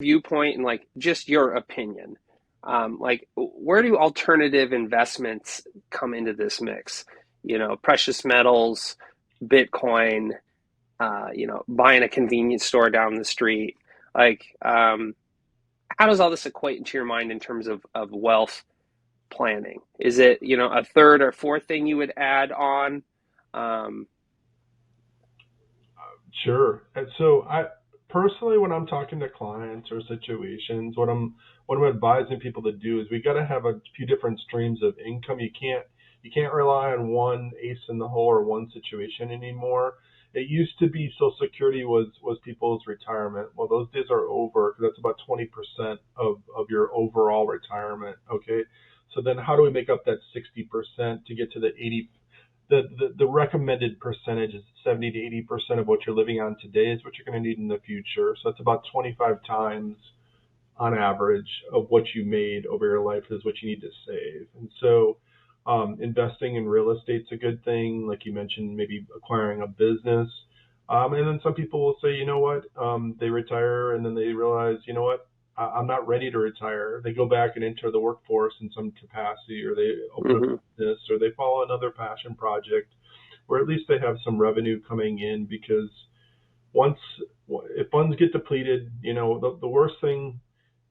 viewpoint and like just your opinion, like where do alternative investments come into this mix? Precious metals, Bitcoin, buying a convenience store down the street. Like, how does all this equate into your mind in terms of wealth planning? Is it, a third or fourth thing you would add on? Um, Sure. And so I personally, when I'm talking to clients or situations, what I'm advising people to do is we got to have a few different streams of income. You can't rely on one ace in the hole or one situation anymore. It used to be Social Security was people's retirement. Well, those days are over. That's about 20% of your overall retirement. Okay. So then how do we make up that 60% to get to the 80? The recommended percentage is 70 to 80% of what you're living on today is what you're going to need in the future. So that's about 25 times on average of what you made over your life is what you need to save. And so investing in real estate's a good thing. Like you mentioned, maybe acquiring a business. And then some people will say, you know what, they retire and then they realize, you know what, I'm not ready to retire. They go back and enter the workforce in some capacity, or they open a mhm. business, or they follow another passion project, or at least they have some revenue coming in because once if funds get depleted, the worst thing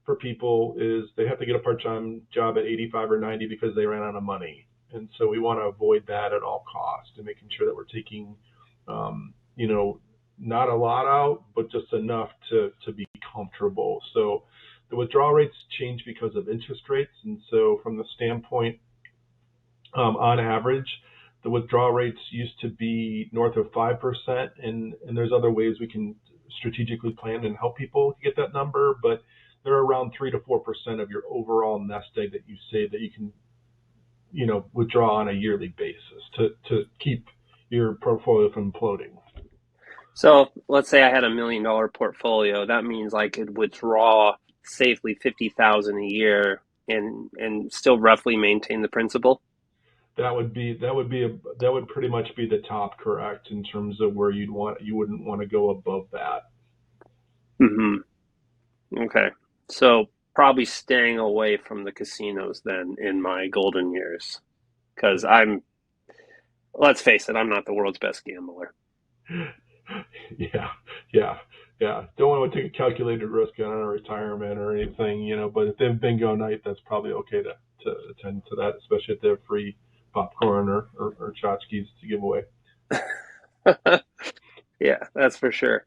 for people is they have to get a part-time job at 85 or 90 because they ran out of money. And so we want to avoid that at all costs and making sure that we're taking, you know, not a lot out, but just enough to be comfortable. So the withdrawal rates change because of interest rates. And so from the standpoint, on average, the withdrawal rates used to be north of 5%, and there's other ways we can strategically plan and help people get that number, but they're around 3 to 4% of your overall nest egg that you save that you can, withdraw on a yearly basis to keep your portfolio from imploding. So let's say I had $1 million portfolio. That means I could withdraw safely 50,000 a year and still roughly maintain the principal. That would pretty much be the top, correct, in terms of where you wouldn't want to go above that. Hmm. Okay. So probably staying away from the casinos then in my golden years, because let's face it, I'm not the world's best gambler. Yeah, yeah, yeah. Don't want to take a calculated risk on a retirement or anything, but if they have bingo night, that's probably okay to attend to that, especially if they have free popcorn or tchotchkes to give away. Yeah, that's for sure.